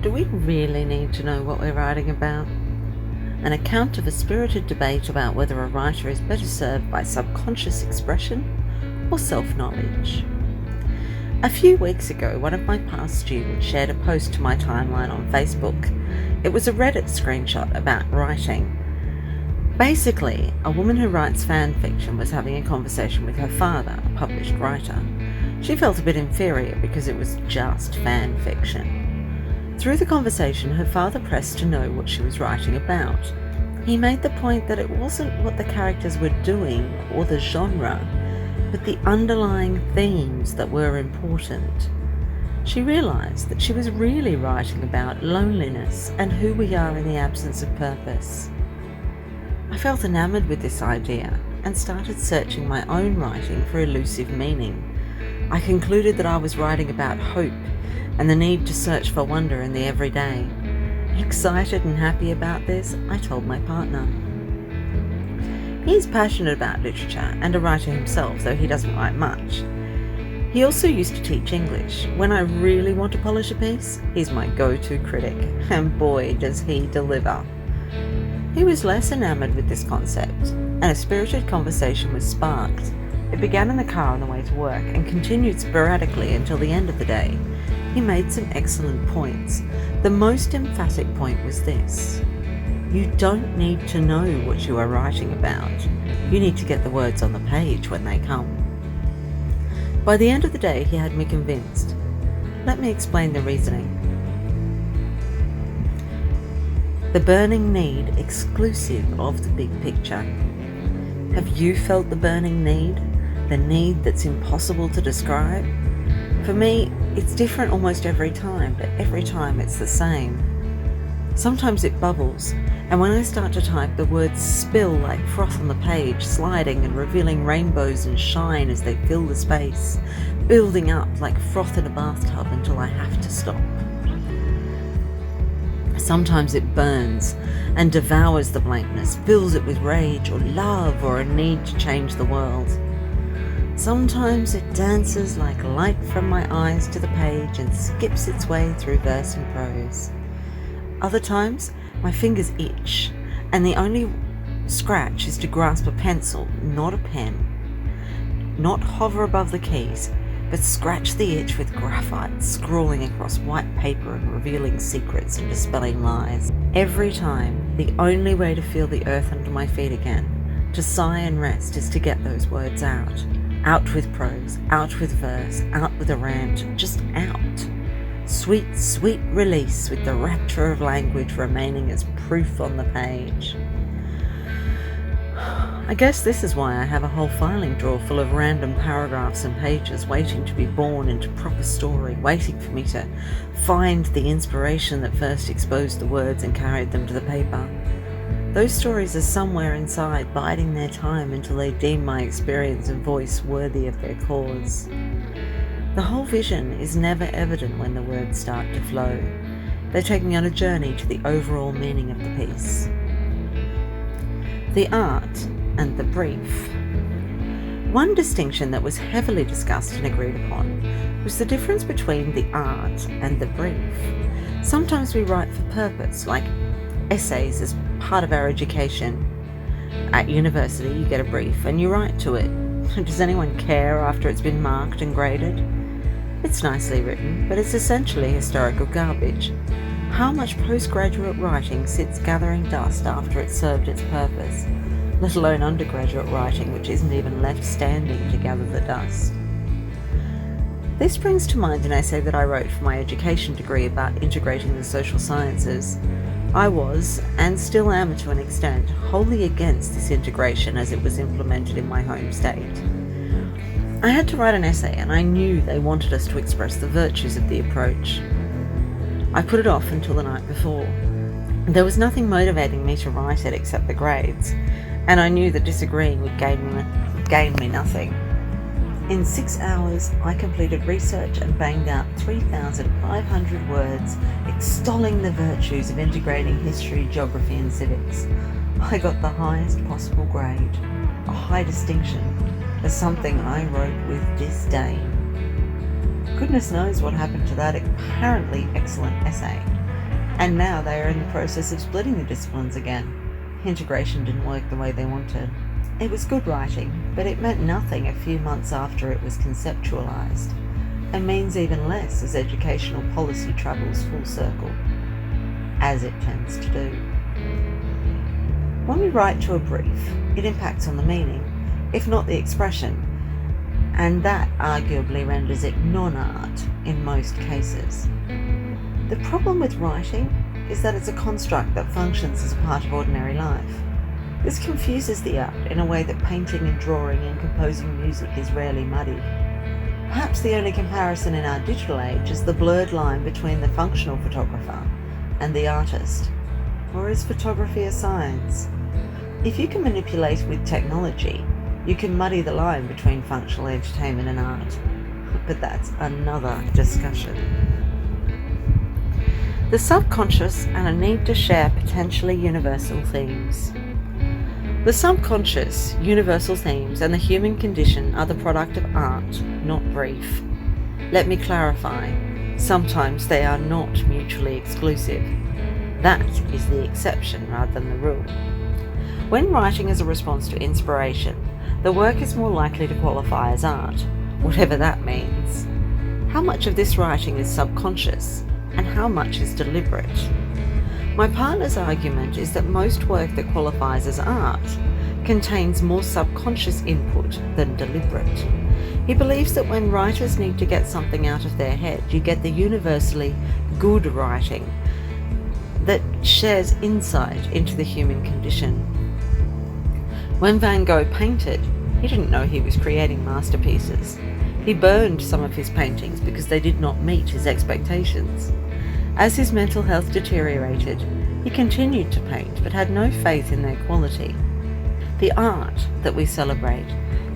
Do we really need to know what we're writing about? An account of a spirited debate about whether a writer is better served by subconscious expression or self-knowledge. A few weeks ago, one of my past students shared a post to my timeline on Facebook. It was a Reddit screenshot about writing. Basically, a woman who writes fan fiction was having a conversation with her father, a published writer. She felt a bit inferior because it was just fan fiction. Through the conversation, her father pressed to know what she was writing about. He made the point that it wasn't what the characters were doing or the genre, but the underlying themes that were important. She realised that she was really writing about loneliness and who we are in the absence of purpose. I felt enamoured with this idea and started searching my own writing for elusive meaning. I concluded that I was writing about hope and the need to search for wonder in the everyday. Excited and happy about this, I told my partner. He's passionate about literature and a writer himself, though he doesn't write much. He also used to teach English. When I really want to polish a piece, he's my go-to critic, and boy does he deliver. He was less enamoured with this concept, and a spirited conversation was sparked. It began in the car on the way to work and continued sporadically until the end of the day. He made some excellent points. The most emphatic point was this: you don't need to know what you are writing about. You need to get the words on the page when they come. By the end of the day, he had me convinced. Let me explain the reasoning. The burning need exclusive of the big picture. Have you felt the burning need? The need that's impossible to describe? For me, it's different almost every time, but every time it's the same. Sometimes it bubbles, and when I start to type, the words spill like froth on the page, sliding and revealing rainbows and shine as they fill the space, building up like froth in a bathtub until I have to stop. Sometimes it burns and devours the blankness, fills it with rage or love or a need to change the world. Sometimes it dances like light from my eyes to the page and skips its way through verse and prose. Other times, my fingers itch, and the only scratch is to grasp a pencil, not a pen. Not hover above the keys, but scratch the itch with graphite, scrawling across white paper and revealing secrets and dispelling lies. Every time, the only way to feel the earth under my feet again, to sigh and rest, is to get those words out. Out with prose, out with verse, out with a rant, just out. Sweet, sweet release with the rapture of language remaining as proof on the page. I guess this is why I have a whole filing drawer full of random paragraphs and pages waiting to be born into proper story, waiting for me to find the inspiration that first exposed the words and carried them to the paper. Those stories are somewhere inside, biding their time until they deem my experience and voice worthy of their cause. The whole vision is never evident when the words start to flow. They take me on a journey to the overall meaning of the piece. The art and the brief. One distinction that was heavily discussed and agreed upon was the difference between the art and the brief. Sometimes we write for purpose, like essays as part of our education. At university, you get a brief and you write to it. Does anyone care after it's been marked and graded? It's nicely written, but it's essentially historical garbage. How much postgraduate writing sits gathering dust after it's served its purpose, let alone undergraduate writing which isn't even left standing to gather the dust? This brings to mind an essay that I wrote for my education degree about integrating the social sciences. I was, and still am to an extent, wholly against this integration as it was implemented in my home state. I had to write an essay, and I knew they wanted us to express the virtues of the approach. I put it off until the night before. There was nothing motivating me to write it except the grades, and I knew that disagreeing would gain me nothing. In 6 hours, I completed research and banged out 3,500 words extolling the virtues of integrating history, geography and civics. I got the highest possible grade, a high distinction, for something I wrote with disdain. Goodness knows what happened to that apparently excellent essay. And now they are in the process of splitting the disciplines again. Integration didn't work the way they wanted. It was good writing, but it meant nothing a few months after it was conceptualized, and means even less as educational policy travels full circle, as it tends to do. When we write to a brief, it impacts on the meaning, if not the expression, and that arguably renders it non-art in most cases. The problem with writing is that it's a construct that functions as a part of ordinary life. This confuses the art in a way that painting and drawing and composing music is rarely muddied. Perhaps the only comparison in our digital age is the blurred line between the functional photographer and the artist. Or is photography a science? If you can manipulate with technology, you can muddy the line between functional entertainment and art. But that's another discussion. The subconscious and a need to share potentially universal themes. The subconscious, universal themes, and the human condition are the product of art, not brief. Let me clarify. Sometimes they are not mutually exclusive. That is the exception rather than the rule. When writing as a response to inspiration, the work is more likely to qualify as art, whatever that means. How much of this writing is subconscious, and how much is deliberate? My partner's argument is that most work that qualifies as art contains more subconscious input than deliberate. He believes that when writers need to get something out of their head, you get the universally good writing that shares insight into the human condition. When Van Gogh painted, he didn't know he was creating masterpieces. He burned some of his paintings because they did not meet his expectations. As his mental health deteriorated, he continued to paint but had no faith in their quality. The art that we celebrate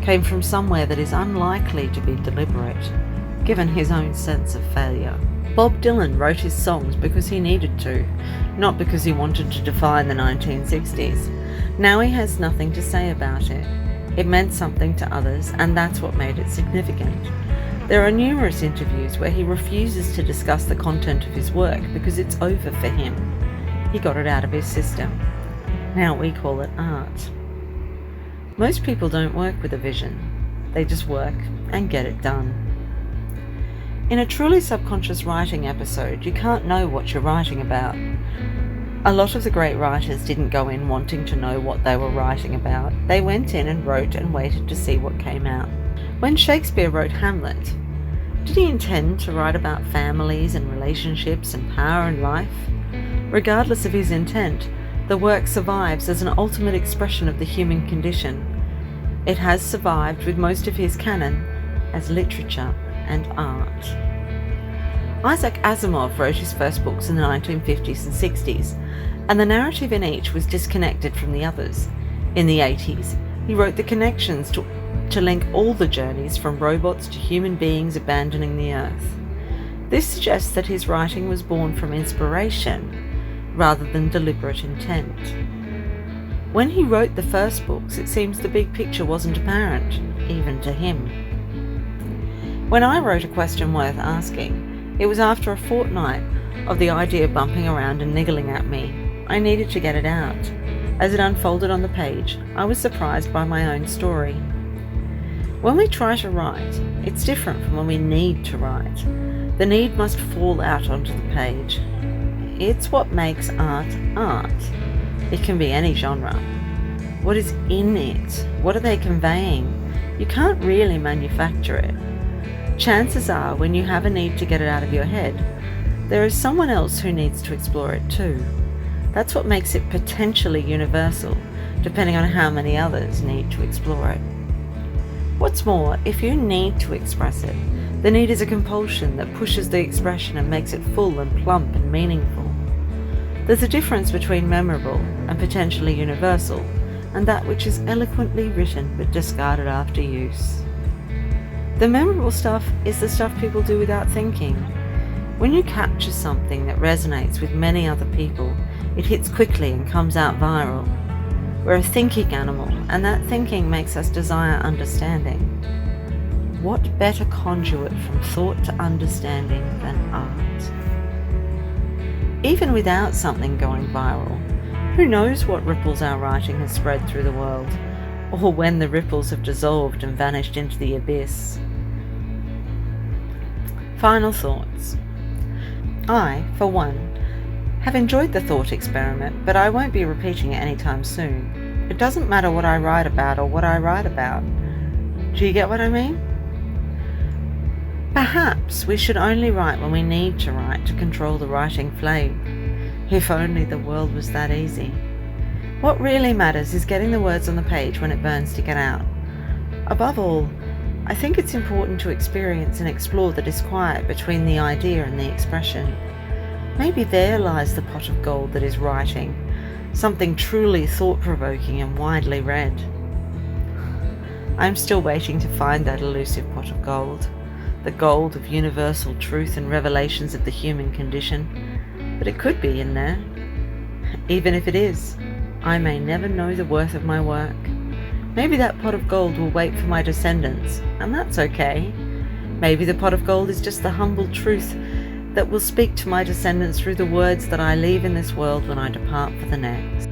came from somewhere that is unlikely to be deliberate, given his own sense of failure. Bob Dylan wrote his songs because he needed to, not because he wanted to define the 1960s. Now he has nothing to say about it. It meant something to others, and that's what made it significant. There are numerous interviews where he refuses to discuss the content of his work because it's over for him. He got it out of his system. Now we call it art. Most people don't work with a vision. They just work and get it done. In a truly subconscious writing episode, you can't know what you're writing about. A lot of the great writers didn't go in wanting to know what they were writing about. They went in and wrote and waited to see what came out. When Shakespeare wrote Hamlet, did he intend to write about families and relationships and power and life? Regardless of his intent, the work survives as an ultimate expression of the human condition. It has survived with most of his canon as literature and art. Isaac Asimov wrote his first books in the 1950s and 60s, and the narrative in each was disconnected from the others. In the 80s, he wrote the connections to link all the journeys from robots to human beings abandoning the Earth. This suggests that his writing was born from inspiration rather than deliberate intent. When he wrote the first books, it seems the big picture wasn't apparent, even to him. When I wrote A Question Worth Asking, it was after a fortnight of the idea bumping around and niggling at me. I needed to get it out. As it unfolded on the page, I was surprised by my own story. When we try to write, it's different from when we need to write. The need must fall out onto the page. It's what makes art art. It can be any genre. What is in it? What are they conveying? You can't really manufacture it. Chances are, when you have a need to get it out of your head, there is someone else who needs to explore it too. That's what makes it potentially universal, depending on how many others need to explore it. What's more, if you need to express it, the need is a compulsion that pushes the expression and makes it full and plump and meaningful. There's a difference between memorable and potentially universal, and that which is eloquently written but discarded after use. The memorable stuff is the stuff people do without thinking. When you capture something that resonates with many other people, it hits quickly and comes out viral. We're a thinking animal, and that thinking makes us desire understanding. What better conduit from thought to understanding than art? Even without something going viral, who knows what ripples our writing has spread through the world, or when the ripples have dissolved and vanished into the abyss. Final thoughts. I, for one, have enjoyed the thought experiment, but I won't be repeating it anytime soon. It doesn't matter what I write about or what I write about. Do you get what I mean? Perhaps we should only write when we need to write to control the writing flame. If only the world was that easy. What really matters is getting the words on the page when it burns to get out. Above all, I think it's important to experience and explore the disquiet between the idea and the expression. Maybe there lies the pot of gold that is writing, something truly thought-provoking and widely read. I'm still waiting to find that elusive pot of gold, the gold of universal truth and revelations of the human condition, but it could be in there. Even if it is, I may never know the worth of my work. Maybe that pot of gold will wait for my descendants, and that's okay. Maybe the pot of gold is just the humble truth that will speak to my descendants through the words that I leave in this world when I depart for the next.